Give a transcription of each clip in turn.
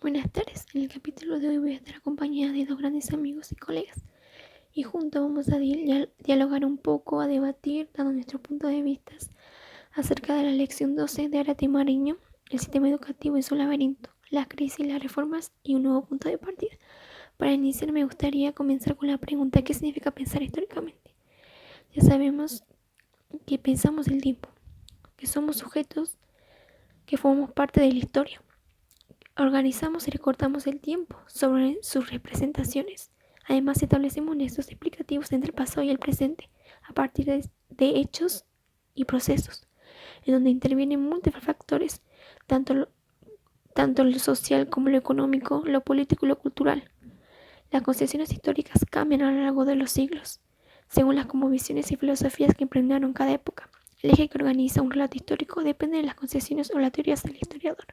Buenas tardes, en el capítulo de hoy voy a estar acompañada de dos grandes amigos y colegas y juntos vamos a dialogar un poco, a debatir, dando nuestro punto de vista acerca de la lección 12 de Arate Mariño, el sistema educativo y su laberinto, la crisis, las reformas y un nuevo punto de partida. Para iniciar me gustaría comenzar con la pregunta: ¿qué significa pensar históricamente? Ya sabemos que pensamos el tiempo, que somos sujetos, que formamos parte de la historia. Organizamos y recortamos el tiempo sobre sus representaciones. Además, establecemos nexos explicativos entre el pasado y el presente a partir de hechos y procesos, en donde intervienen múltiples factores, tanto lo social como lo económico, lo político y lo cultural. Las concepciones históricas cambian a lo largo de los siglos, según las cosmovisiones y filosofías que impregnaron cada época. El eje que organiza un relato histórico depende de las concepciones o las teorías del historiador.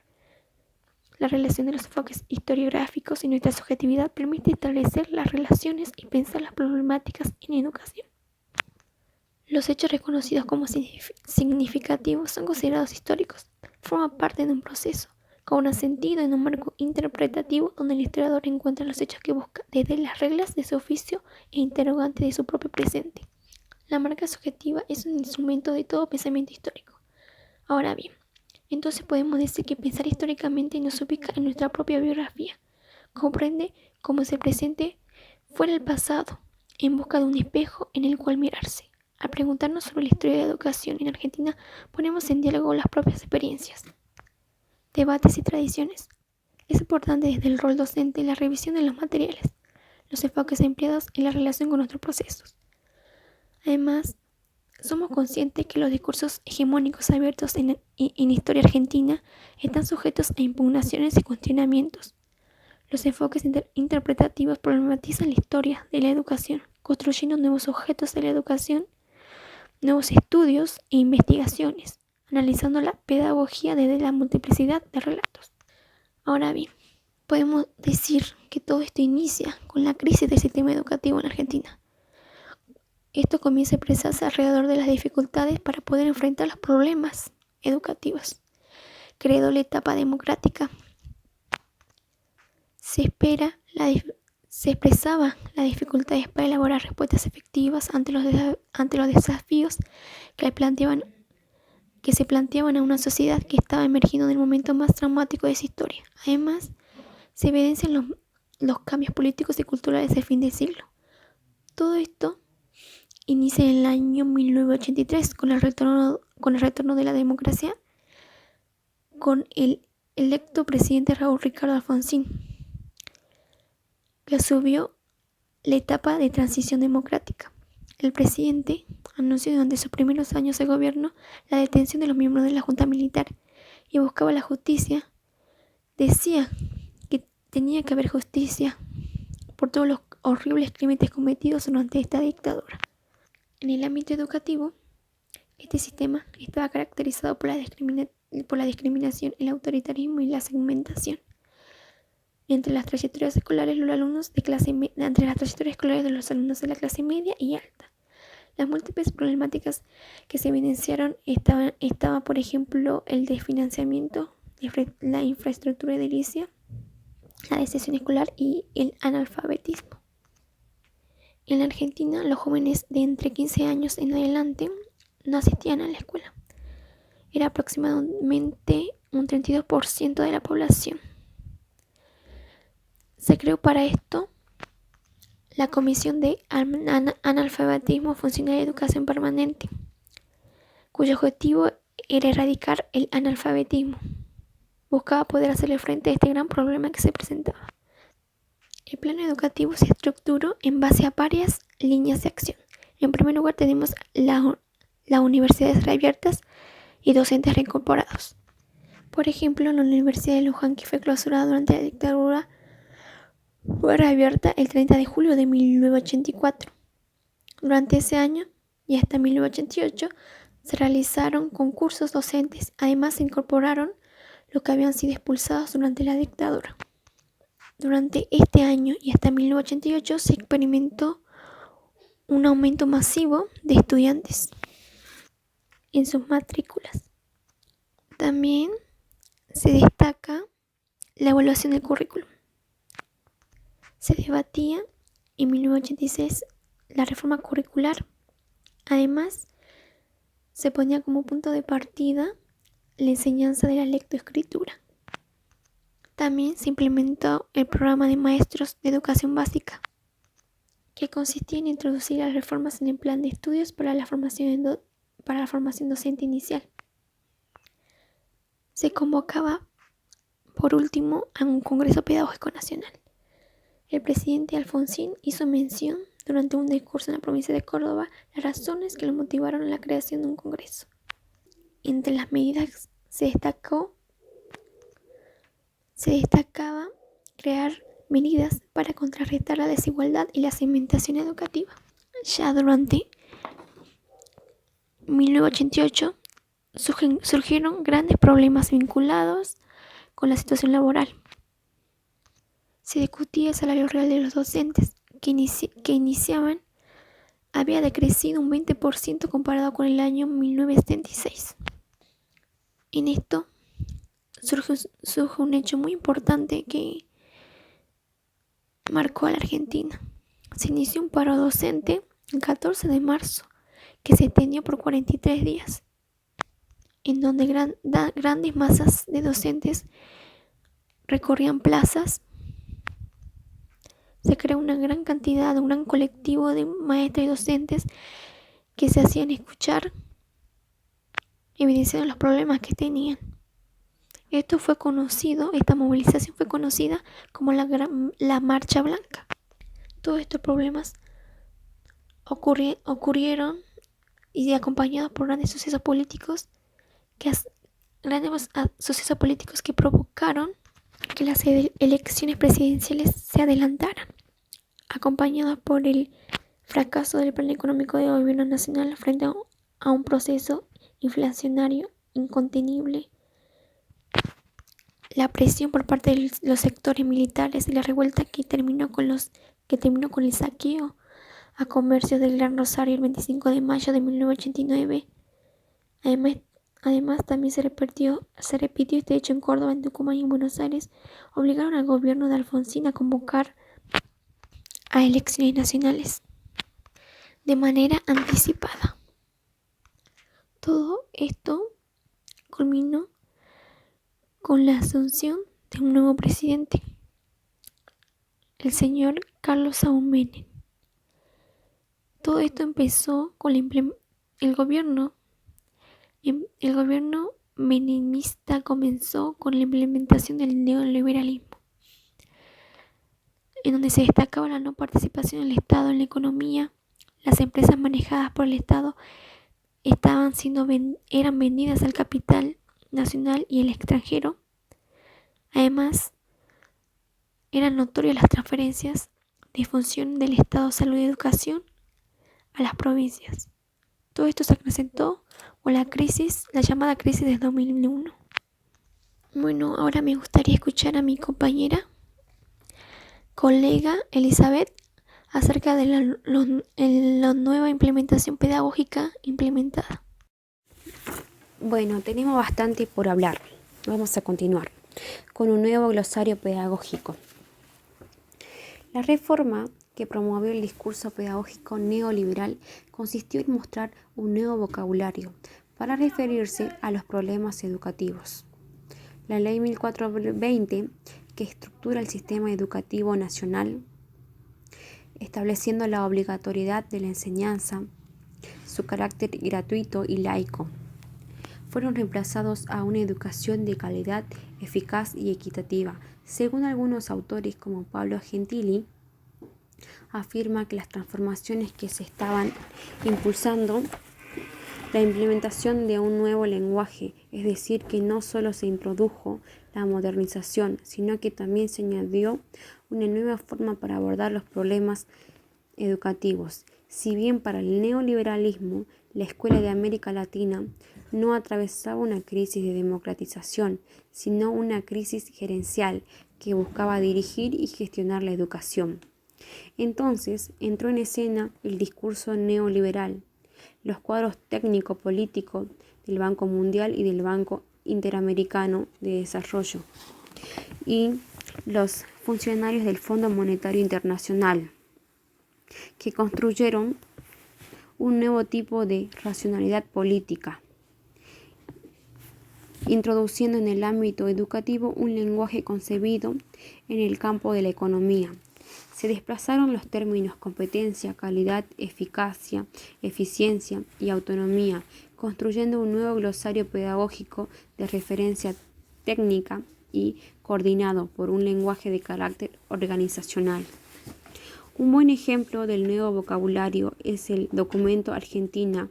La relación de los enfoques historiográficos y nuestra subjetividad permite establecer las relaciones y pensar las problemáticas en educación. Los hechos reconocidos como significativos son considerados históricos, forman parte de un proceso, cobran sentido en un marco interpretativo donde el historiador encuentra los hechos que busca desde las reglas de su oficio e interrogantes de su propio presente. La marca subjetiva es un instrumento de todo pensamiento histórico. Ahora bien, entonces podemos decir que pensar históricamente nos ubica en nuestra propia biografía, comprende cómo es el presente fuera el pasado, en busca de un espejo en el cual mirarse. Al preguntarnos sobre la historia de la educación en Argentina, ponemos en diálogo las propias experiencias, debates y tradiciones. Es importante desde el rol docente la revisión de los materiales, los enfoques empleados en la relación con nuestros procesos. Además, somos conscientes que los discursos hegemónicos abiertos en historia argentina están sujetos a impugnaciones y cuestionamientos. Los enfoques interpretativos problematizan la historia de la educación, construyendo nuevos objetos de la educación, nuevos estudios e investigaciones, analizando la pedagogía desde la multiplicidad de relatos. Ahora bien, podemos decir que todo esto inicia con la crisis del sistema educativo en Argentina. Esto comienza a expresarse alrededor de las dificultades para poder enfrentar los problemas educativos. Creado la etapa democrática, se expresaba las dificultades para elaborar respuestas efectivas ante los desafíos que se planteaban a una sociedad que estaba emergiendo en el momento más traumático de su historia. Además, se evidencian los cambios políticos y culturales del fin del siglo. Todo esto inicia en el año 1983 con el retorno de la democracia, con el electo presidente Raúl Ricardo Alfonsín, que asumió la etapa de transición democrática. El presidente anunció durante sus primeros años de gobierno la detención de los miembros de la Junta Militar y buscaba la justicia. Decía que tenía que haber justicia por todos los horribles crímenes cometidos durante esta dictadura. En el ámbito educativo, este sistema estaba caracterizado por la discriminación, el autoritarismo y la segmentación entre las trayectorias escolares de los alumnos de la clase media y alta. Las múltiples problemáticas que se evidenciaron estaba, por ejemplo, el desfinanciamiento, la infraestructura edilicia, la deserción escolar y el analfabetismo. En la Argentina, los jóvenes de entre 15 años en adelante no asistían a la escuela. Era aproximadamente un 32% de la población. Se creó para esto la Comisión de Analfabetismo Funcional y Educación Permanente, cuyo objetivo era erradicar el analfabetismo. Buscaba poder hacerle frente a este gran problema que se presentaba. El plan educativo se estructuró en base a varias líneas de acción. En primer lugar tenemos las universidades reabiertas y docentes reincorporados. Por ejemplo, la Universidad de Luján, que fue clausurada durante la dictadura, fue reabierta el 30 de julio de 1984. Durante ese año y hasta 1988 se realizaron concursos docentes. Además se incorporaron los que habían sido expulsados durante la dictadura. Durante este año y hasta 1988 se experimentó un aumento masivo de estudiantes en sus matrículas. También se destaca la evaluación del currículum. Se debatía en 1986 la reforma curricular. Además, se ponía como punto de partida la enseñanza de la lectoescritura. También se implementó el programa de maestros de educación básica, que consistía en introducir las reformas en el plan de estudios para la formación docente inicial. Se convocaba, por último, a un Congreso Pedagógico Nacional. El presidente Alfonsín hizo mención durante un discurso en la provincia de Córdoba las razones que lo motivaron a la creación de un Congreso. Entre las medidas se destacaba crear medidas para contrarrestar la desigualdad y la segmentación educativa. Ya durante 1988 surgieron grandes problemas vinculados con la situación laboral. Se discutía el salario real de los docentes, que iniciaban había decrecido un 20% comparado con el año 1976. En esto surge un hecho muy importante que marcó a la Argentina. Se inició un paro docente el 14 de marzo, que se extendió por 43 días, en donde grandes masas de docentes recorrían plazas. Se creó una gran cantidad, un gran colectivo de maestros y docentes que se hacían escuchar, evidenciando los problemas que tenían. Esta movilización fue conocida como la Marcha Blanca. Todos estos problemas ocurrieron y acompañados por grandes sucesos políticos que provocaron que las elecciones presidenciales se adelantaran, acompañados por el fracaso del plan económico del gobierno nacional frente a un proceso inflacionario incontenible, la presión por parte de los sectores militares y la revuelta que terminó con el saqueo a comercios del Gran Rosario el 25 de mayo de 1989. Además, también se repitió este hecho en Córdoba, en Tucumán y en Buenos Aires. Obligaron al gobierno de Alfonsín a convocar a elecciones nacionales de manera anticipada. Todo esto culminó con la asunción de un nuevo presidente, el señor Carlos Saúl Menem. Todo esto empezó con el gobierno menemista comenzó con la implementación del neoliberalismo, en donde se destacaba la no participación del Estado en la economía. Las empresas manejadas por el Estado eran vendidas al capital nacional y el extranjero. Además, eran notorias las transferencias de función del Estado, salud y educación a las provincias. Todo esto se acrecentó con la llamada crisis del 2001. Bueno, ahora me gustaría escuchar a mi colega Elizabeth acerca de la nueva implementación pedagógica implementada. Bueno, tenemos bastante por hablar. Vamos a continuar con un nuevo glosario pedagógico. La reforma que promovió el discurso pedagógico neoliberal consistió en mostrar un nuevo vocabulario para referirse a los problemas educativos. La Ley 1420, que estructura el sistema educativo nacional, estableciendo la obligatoriedad de la enseñanza, su carácter gratuito y laico, fueron reemplazados a una educación de calidad, eficaz y equitativa. Según algunos autores como Pablo Gentili, afirma que las transformaciones que se estaban impulsando, la implementación de un nuevo lenguaje, es decir, que no solo se introdujo la modernización, sino que también se añadió una nueva forma para abordar los problemas educativos. Si bien para el neoliberalismo, la escuela de América Latina no atravesaba una crisis de democratización, sino una crisis gerencial que buscaba dirigir y gestionar la educación. Entonces entró en escena el discurso neoliberal, los cuadros técnico-políticos del Banco Mundial y del Banco Interamericano de Desarrollo, y los funcionarios del Fondo Monetario Internacional, que construyeron un nuevo tipo de racionalidad política, introduciendo en el ámbito educativo un lenguaje concebido en el campo de la economía. Se desplazaron los términos competencia, calidad, eficacia, eficiencia y autonomía, construyendo un nuevo glosario pedagógico de referencia técnica y coordinado por un lenguaje de carácter organizacional. Un buen ejemplo del nuevo vocabulario es el documento Argentina,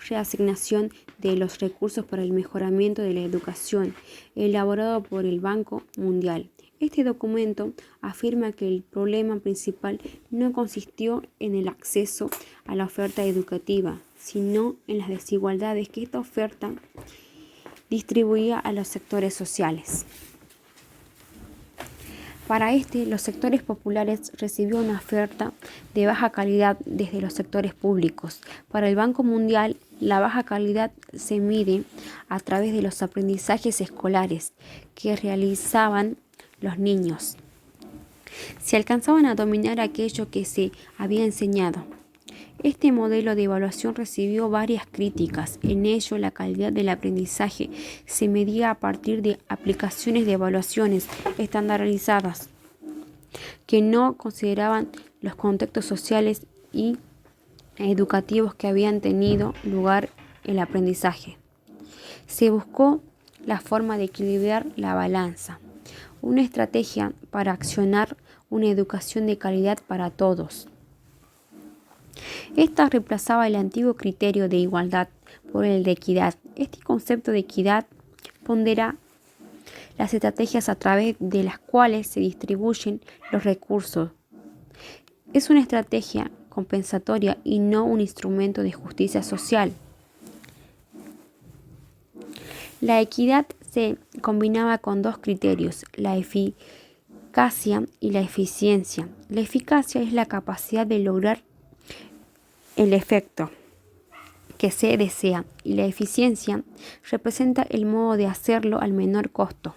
reasignación de los recursos para el mejoramiento de la educación, elaborado por el Banco Mundial. Este documento afirma que el problema principal no consistió en el acceso a la oferta educativa, sino en las desigualdades que esta oferta distribuía a los sectores sociales. Para los sectores populares recibió una oferta de baja calidad desde los sectores públicos. Para el Banco Mundial, la baja calidad se mide a través de los aprendizajes escolares que realizaban los niños. Si alcanzaban a dominar aquello que se había enseñado. Este modelo de evaluación recibió varias críticas. En ello, la calidad del aprendizaje se medía a partir de aplicaciones de evaluaciones estandarizadas que no consideraban los contextos sociales y educativos que habían tenido lugar el aprendizaje. Se buscó la forma de equilibrar la balanza, una estrategia para accionar una educación de calidad para todos. Esta reemplazaba el antiguo criterio de igualdad por el de equidad. Este concepto de equidad pondera las estrategias a través de las cuales se distribuyen los recursos. Es una estrategia compensatoria y no un instrumento de justicia social. La equidad se combinaba con dos criterios, la eficacia y la eficiencia. La eficacia es la capacidad de lograr el efecto que se desea y la eficiencia representa el modo de hacerlo al menor costo.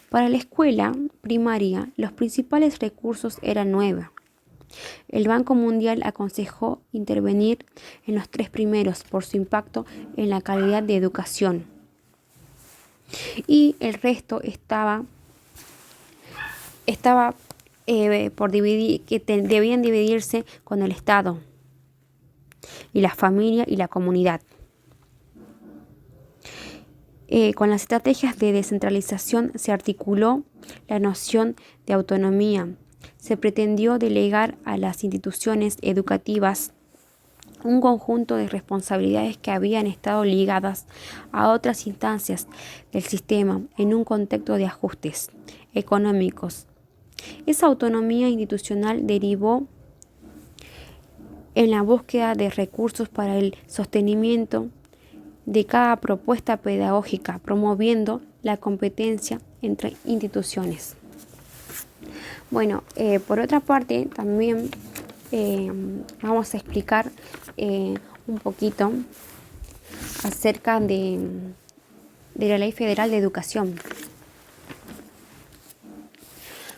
Para la escuela primaria, los principales recursos eran 9. El Banco Mundial aconsejó intervenir en los 3 primeros por su impacto en la calidad de educación. Y el resto estaba por dividir, que debían dividirse con el Estado y la familia y la comunidad. Con las estrategias de descentralización se articuló la noción de autonomía. Se pretendió delegar a las instituciones educativas un conjunto de responsabilidades que habían estado ligadas a otras instancias del sistema en un contexto de ajustes económicos. Esa autonomía institucional derivó en la búsqueda de recursos para el sostenimiento de cada propuesta pedagógica, promoviendo la competencia entre instituciones. Bueno, por otra parte, también vamos a explicar un poquito acerca de la Ley Federal de Educación.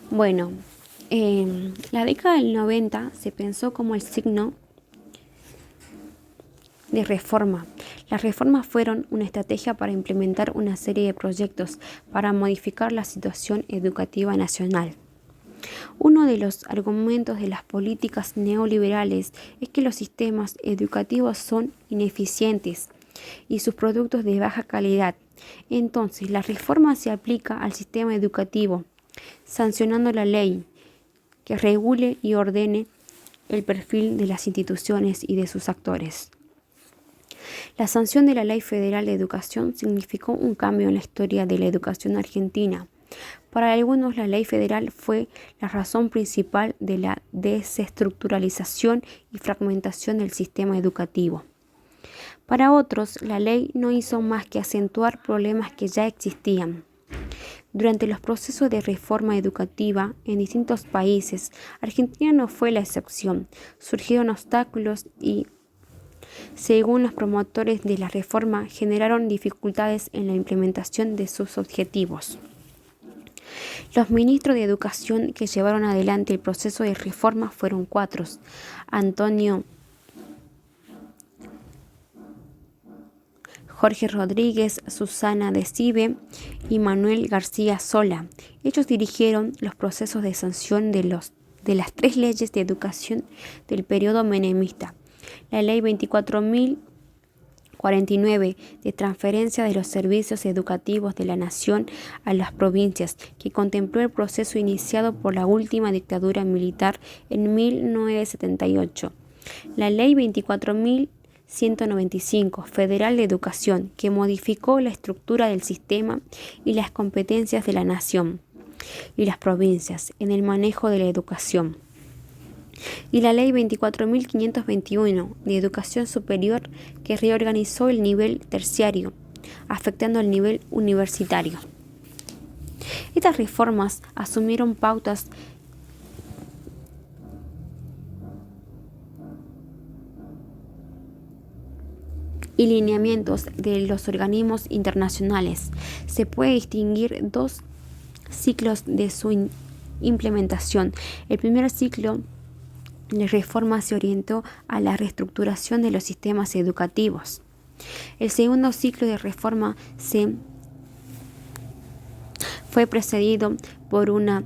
Bueno, la década del 90 se pensó como el signo de reforma. Las reformas fueron una estrategia para implementar una serie de proyectos para modificar la situación educativa nacional. Uno de los argumentos de las políticas neoliberales es que los sistemas educativos son ineficientes y sus productos de baja calidad. Entonces, la reforma se aplica al sistema educativo, sancionando la ley que regule y ordene el perfil de las instituciones y de sus actores. La sanción de la Ley Federal de Educación significó un cambio en la historia de la educación argentina. Para algunos, la Ley Federal fue la razón principal de la desestructuralización y fragmentación del sistema educativo. Para otros, la ley no hizo más que acentuar problemas que ya existían. Durante los procesos de reforma educativa en distintos países, Argentina no fue la excepción. Surgieron obstáculos y, según los promotores de la reforma, generaron dificultades en la implementación de sus objetivos. Los ministros de Educación que llevaron adelante el proceso de reforma fueron cuatro: Antonio Jorge Rodríguez, Susana de Cive y Manuel García Sola. Ellos dirigieron los procesos de sanción de las tres leyes de educación del periodo menemista: la Ley 24.049 de transferencia de los servicios educativos de la Nación a las provincias, que contempló el proceso iniciado por la última dictadura militar en 1978. La Ley 24.195 Federal de Educación, que modificó la estructura del sistema y las competencias de la Nación y las provincias en el manejo de la educación. Y la Ley 24.521 de Educación Superior, que reorganizó el nivel terciario, afectando el nivel universitario. Estas reformas asumieron pautas y lineamientos de los organismos internacionales. Se puede distinguir dos ciclos de su implementación. El primer ciclo de reforma se orientó a la reestructuración de los sistemas educativos. El segundo ciclo de reforma fue precedido por una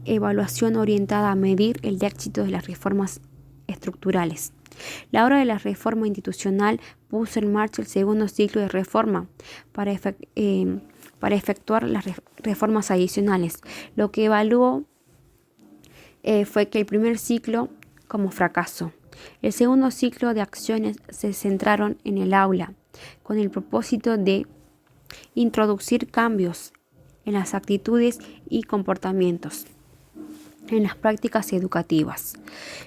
evaluación orientada a medir el éxito de las reformas estructurales. La obra de la reforma institucional puso en marcha el segundo ciclo de reforma para efectuar las reformas adicionales. Lo que evaluó fue que el primer ciclo como fracaso. El segundo ciclo de acciones se centraron en el aula, con el propósito de introducir cambios en las actitudes y comportamientos en las prácticas educativas.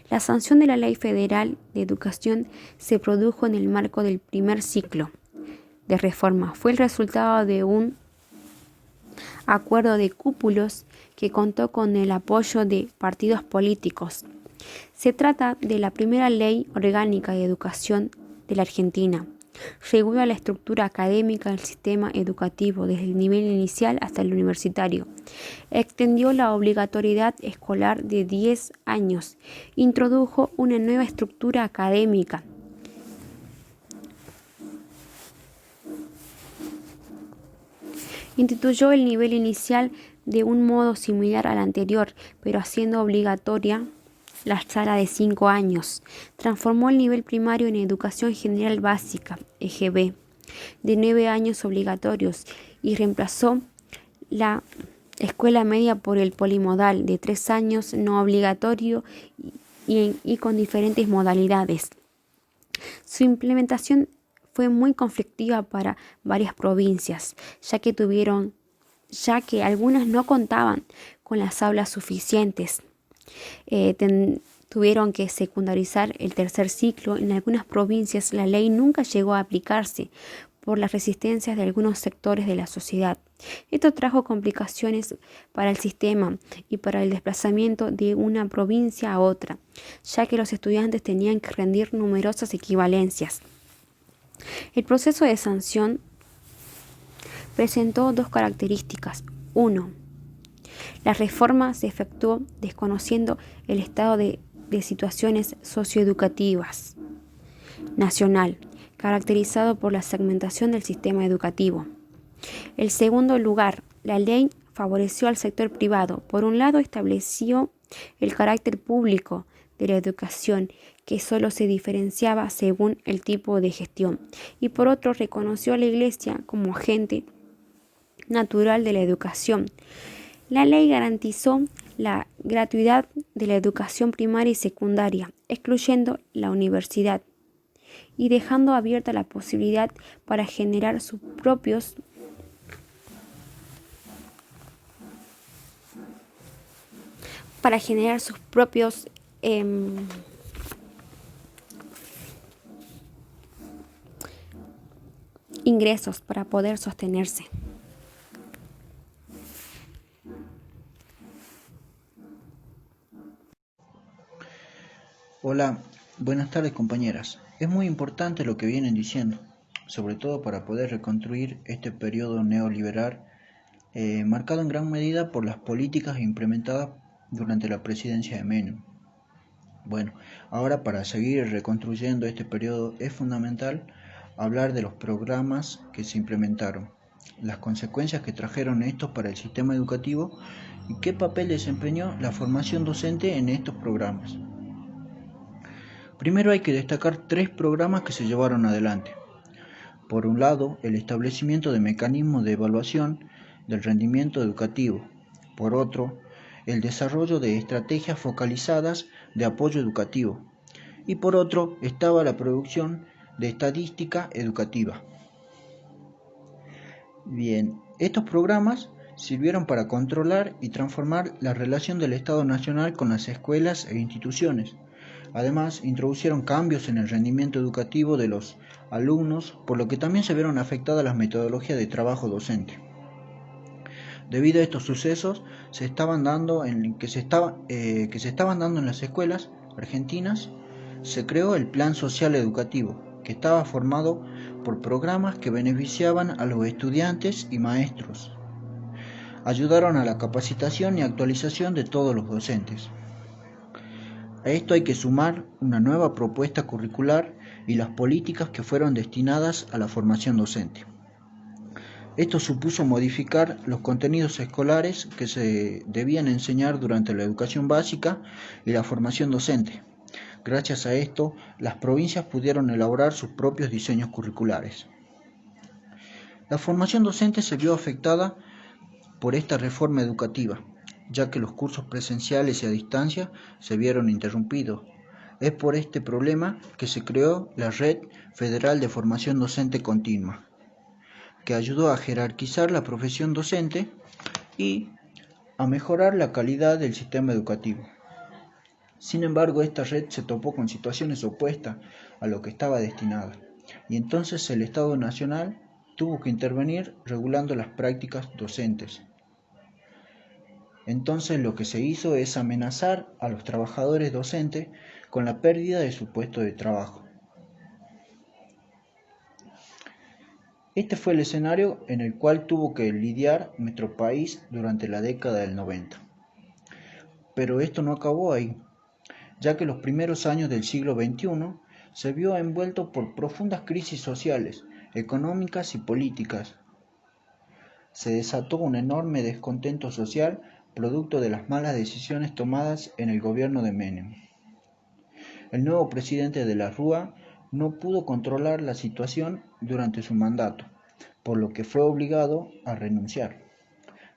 La sanción de la Ley Federal de Educación se produjo en el marco del primer ciclo de reforma. Fue el resultado de un acuerdo de cúpulos que contó con el apoyo de partidos políticos. Se trata de la primera ley orgánica de educación de la Argentina. Regula la estructura académica del sistema educativo desde el nivel inicial hasta el universitario. Extendió la obligatoriedad escolar de 10 años. Introdujo una nueva estructura académica. Instituyó el nivel inicial de un modo similar al anterior, pero haciendo obligatoria la sala de 5 años. Transformó el nivel primario en Educación General Básica, EGB, de 9 años obligatorios, y reemplazó la escuela media por el polimodal de 3 años no obligatorio y con diferentes modalidades. Su implementación fue muy conflictiva para varias provincias, ya que algunas no contaban con las aulas suficientes. Tuvieron que secundarizar el tercer ciclo. En algunas provincias la ley nunca llegó a aplicarse por las resistencias de algunos sectores de la sociedad. Esto trajo complicaciones para el sistema y para el desplazamiento de una provincia a otra, ya que los estudiantes tenían que rendir numerosas equivalencias. El proceso de sanción presentó dos características. 1. La reforma se efectuó desconociendo el estado de situaciones socioeducativas nacional, caracterizado por la segmentación del sistema educativo. En segundo lugar, la ley favoreció al sector privado. Por un lado, estableció el carácter público de la educación, que solo se diferenciaba según el tipo de gestión, y por otro, reconoció a la Iglesia como agente natural de la educación. La ley garantizó la gratuidad de la educación primaria y secundaria, excluyendo la universidad y dejando abierta la posibilidad para generar sus propios ingresos para poder sostenerse. Hola, buenas tardes compañeras. Es muy importante lo que vienen diciendo, sobre todo para poder reconstruir este periodo neoliberal marcado en gran medida por las políticas implementadas durante la presidencia de Menem. Bueno, ahora para seguir reconstruyendo este periodo es fundamental hablar de los programas que se implementaron, las consecuencias que trajeron estos para el sistema educativo y qué papel desempeñó la formación docente en estos programas. Primero hay que destacar 3 programas que se llevaron adelante. Por un lado, el establecimiento de mecanismos de evaluación del rendimiento educativo. Por otro, el desarrollo de estrategias focalizadas de apoyo educativo. Y por otro, estaba la producción de estadística educativa. Bien, estos programas sirvieron para controlar y transformar la relación del Estado Nacional con las escuelas e instituciones. Además, introducieron cambios en el rendimiento educativo de los alumnos, por lo que también se vieron afectadas las metodologías de trabajo docente. Debido a estos sucesos que se estaban dando en las escuelas argentinas, se creó el Plan Social Educativo, que estaba formado por programas que beneficiaban a los estudiantes y maestros. Ayudaron a la capacitación y actualización de todos los docentes. A esto hay que sumar una nueva propuesta curricular y las políticas que fueron destinadas a la formación docente. Esto supuso modificar los contenidos escolares que se debían enseñar durante la educación básica y la formación docente. Gracias a esto, las provincias pudieron elaborar sus propios diseños curriculares. La formación docente se vio afectada por esta reforma educativa, ya que los cursos presenciales y a distancia se vieron interrumpidos. Es por este problema que se creó la Red Federal de Formación Docente Continua, que ayudó a jerarquizar la profesión docente y a mejorar la calidad del sistema educativo. Sin embargo, esta red se topó con situaciones opuestas a lo que estaba destinada, y entonces el Estado Nacional tuvo que intervenir regulando las prácticas docentes. Entonces lo que se hizo es amenazar a los trabajadores docentes con la pérdida de su puesto de trabajo. Este fue el escenario en el cual tuvo que lidiar nuestro país durante la década del 90. Pero esto no acabó ahí, ya que los primeros años del siglo XXI se vio envuelto por profundas crisis sociales, económicas y políticas. Se desató un enorme descontento social producto de las malas decisiones tomadas en el gobierno de Menem. El nuevo presidente de la Rúa no pudo controlar la situación durante su mandato, por lo que fue obligado a renunciar.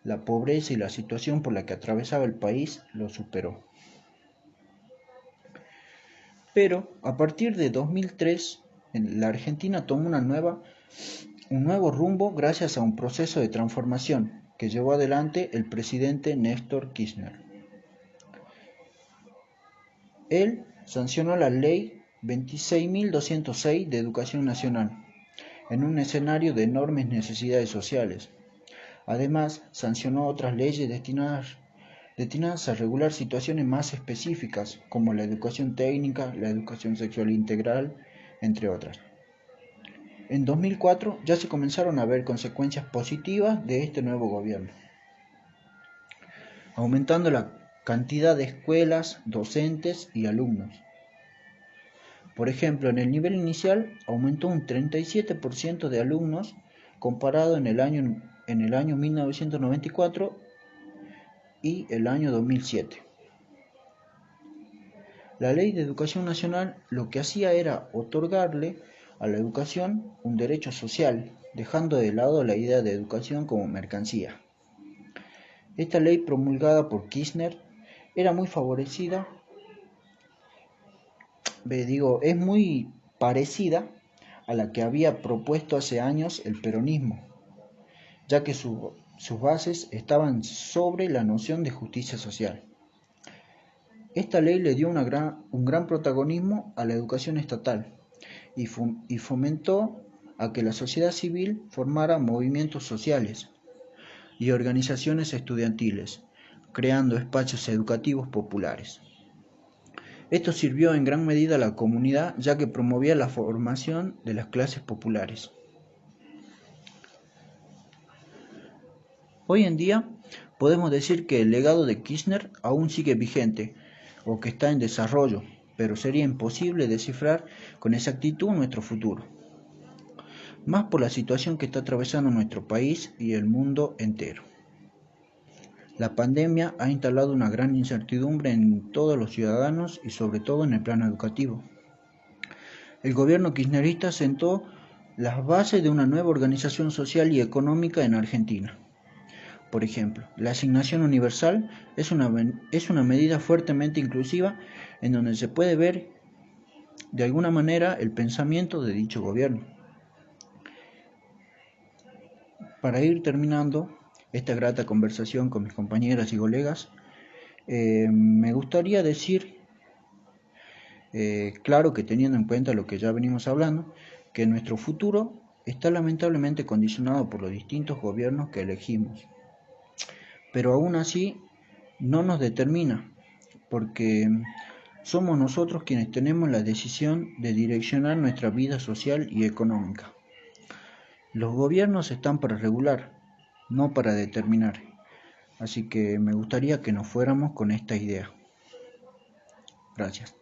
La pobreza y la situación por la que atravesaba el país lo superó. Pero a partir de 2003, la Argentina tomó un nuevo rumbo gracias a un proceso de transformación que llevó adelante el presidente Néstor Kirchner. Él sancionó la Ley 26.206 de Educación Nacional, en un escenario de enormes necesidades sociales. Además, sancionó otras leyes destinadas a regular situaciones más específicas, como la educación técnica, la educación sexual integral, entre otras. En 2004 ya se comenzaron a ver consecuencias positivas de este nuevo gobierno, aumentando la cantidad de escuelas, docentes y alumnos. Por ejemplo, en el nivel inicial aumentó un 37% de alumnos comparado en el año 1994 y el año 2007. La Ley de Educación Nacional lo que hacía era otorgarle a la educación un derecho social, dejando de lado la idea de educación como mercancía. Esta ley promulgada por Kirchner era muy favorecida, es muy parecida a la que había propuesto hace años el peronismo, ya que sus bases estaban sobre la noción de justicia social. Esta ley le dio un gran protagonismo a la educación estatal y fomentó a que la sociedad civil formara movimientos sociales y organizaciones estudiantiles, creando espacios educativos populares. Esto sirvió en gran medida a la comunidad, ya que promovía la formación de las clases populares. Hoy en día podemos decir que el legado de Kirchner aún sigue vigente o que está en desarrollo, pero sería imposible descifrar con exactitud nuestro futuro, más por la situación que está atravesando nuestro país y el mundo entero. La pandemia ha instalado una gran incertidumbre en todos los ciudadanos y sobre todo en el plano educativo. El gobierno kirchnerista sentó las bases de una nueva organización social y económica en Argentina. Por ejemplo, la asignación universal es una medida fuertemente inclusiva en donde se puede ver de alguna manera el pensamiento de dicho gobierno. Para ir terminando esta grata conversación con mis compañeras y colegas, me gustaría decir, claro que teniendo en cuenta lo que ya venimos hablando, que nuestro futuro está lamentablemente condicionado por los distintos gobiernos que elegimos, pero aún así no nos determina, porque somos nosotros quienes tenemos la decisión de direccionar nuestra vida social y económica. Los gobiernos están para regular, no para determinar. Así que me gustaría que nos fuéramos con esta idea. Gracias.